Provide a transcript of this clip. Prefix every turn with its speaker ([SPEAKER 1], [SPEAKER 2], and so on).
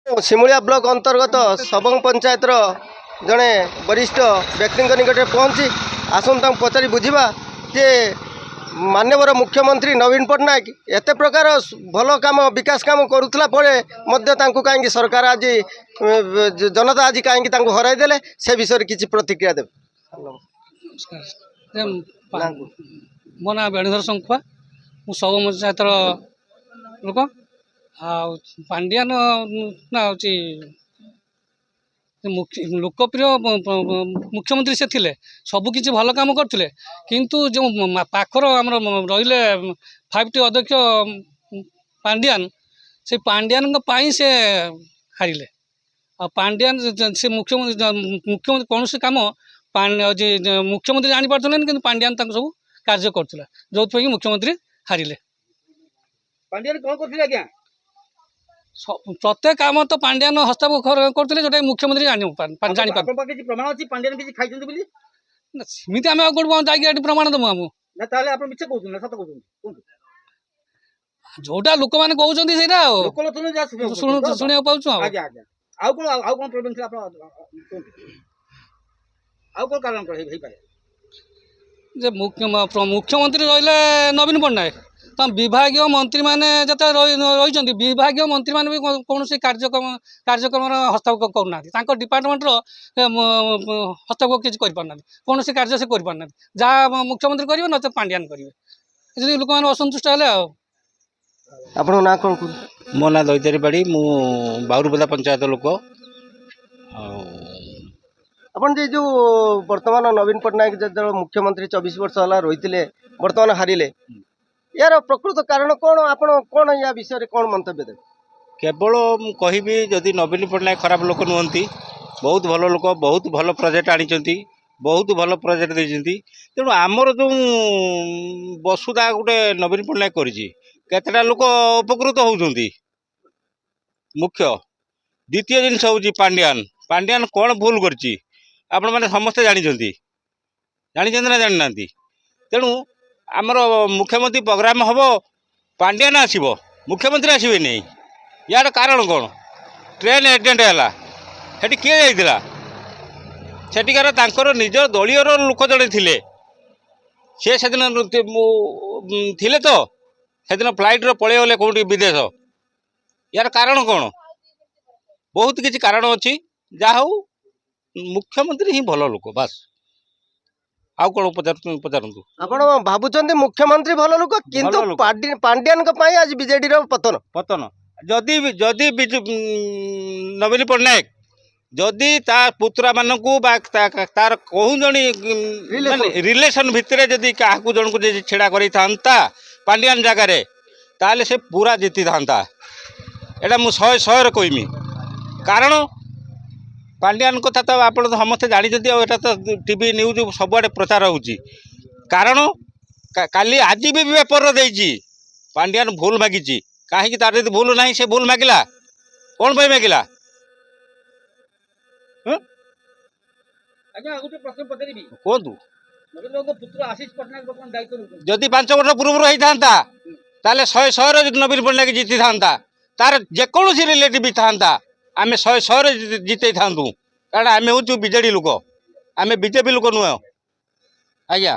[SPEAKER 1] Simulia block अंतर्गत Sabang panchayat जड़े वरिष्ठ व्यक्ति निकट पहुँची आसन पचारि बुझा जे मानवर मुख्यमंत्री नवीन पट्टनायक एत प्रकार भल काम विकास काम करुला कहीं सरकार आज जनता आज कहीं हरईदे से विषय किसी प्रतिक्रिया देवे।
[SPEAKER 2] मो ना वेणुधर शंखुआ मु सब पंचायत लोक पांडियान ना लोकप्रिय मुख्यमंत्री से थिले सबकि भल काम करते किंतु जो पाखर आम रही 5T अध्यक्ष पांडियान से पांडियान से हारिले पांडियान से मुख्यमंत्री कौन से काम मुख्यमंत्री जानी पार्थले कि पांडियान सब कार्य करथिला जो मुख्यमंत्री हारिले।
[SPEAKER 3] पांडियान कौन करथिले
[SPEAKER 2] प्रत्येक काम तो पांडियान हस्ताक्षर करते जो मुख्यमंत्री जानी
[SPEAKER 3] प्रमाण अच्छी पांडियान किसी खाई
[SPEAKER 2] सेमती आम जाकि प्रमाण दमु आम जोटा लोक मैंने कहते शुणा पाचु मुख्यमंत्री रही नवीन पट्टनायक तो विभाग मंत्री मैंने जो रही विभाग मंत्री मैंने भी कौन कार्यक्रम हस्तक्षेप करना डिपार्टमेंटर हस्तक्षेप किसी करना कौन कार्य से करना जहाँ मुख्यमंत्री करेंगे न पांडियान करेंगे लोक मैंने असंतुष्ट है।
[SPEAKER 1] आप ना कौन
[SPEAKER 4] मो ना दईतारी बाड़ी मु बाउरपदा पंचायत लोक
[SPEAKER 1] अपन जो वर्तमान नवीन पट्टनायक जो मुख्यमंत्री 24 वर्ष है रही बर्तमान हारिले यार प्रकृत कारण कौन आपण कौन या विषय कौन मंतव्य देते?
[SPEAKER 4] केवल कहबी जदि नवीन पट्टनायक खराब लोक नुहति बहुत भल लोक बहुत भल प्रोजेक्ट आनी बहुत भल प्रोजेक्ट देती तेणु आमर जो वसुधा गोटे नवीन पट्टनायक करता लोक उपकृत होती मुख्य द्वितीय जिनस हूँ पांडियान पांडियान कौन भूल करछि आपण मैंने समस्ते जानते ना जाना तेणु आमर मुख्यमंत्री प्रोग्राम हम पांडियान आसब मुख्यमंत्री आसबे नहीं यार कारण कौन ट्रेन एक्सीडेंट है किए जाइला सेठिकार तांकर निज दलीय लोक जड़े थे से दिन थे तो सेदिन फ्लाइट पलि गले कौटी विदेश यार कारण कौन बहुत किसी कारण अच्छी जहा हूँ मुख्यमंत्री ही भल लोक बास आउ कौन पचारतु
[SPEAKER 1] आपण भावुं मुख्यमंत्री भल लोक किंतु पांडियान आज बीजेडी पतन
[SPEAKER 4] पतन जदि जदि नवीन पट्टनायक जदि तार पुत्रा मानकू तार कहूँ जन रिलेशन भितर जदि क्या जन को छेड़ा कर पांडियान जगार ताले से पूरा जीति था एटा मु 100 कहमी कारण पांडियान कथा तो आप समस्ते जानते आटा तो टीवी न्यूज सबुआड़े प्रचार होची कारण काली आज भी पेपर देती पांडियान भूल मागिची कहीं तार यदि भूल ना से भूल मागिला कौन पे मागिला कहतु जदि 5 वर्ष पूर्व होता ताले 100 नवीन पट्टनायक जीति था तार जेकोसी रिलेटिव था आम 100 जीते था कारण आम हूँ बीजेडी लोक आम बीजेपी लोक नुह आज्ञा।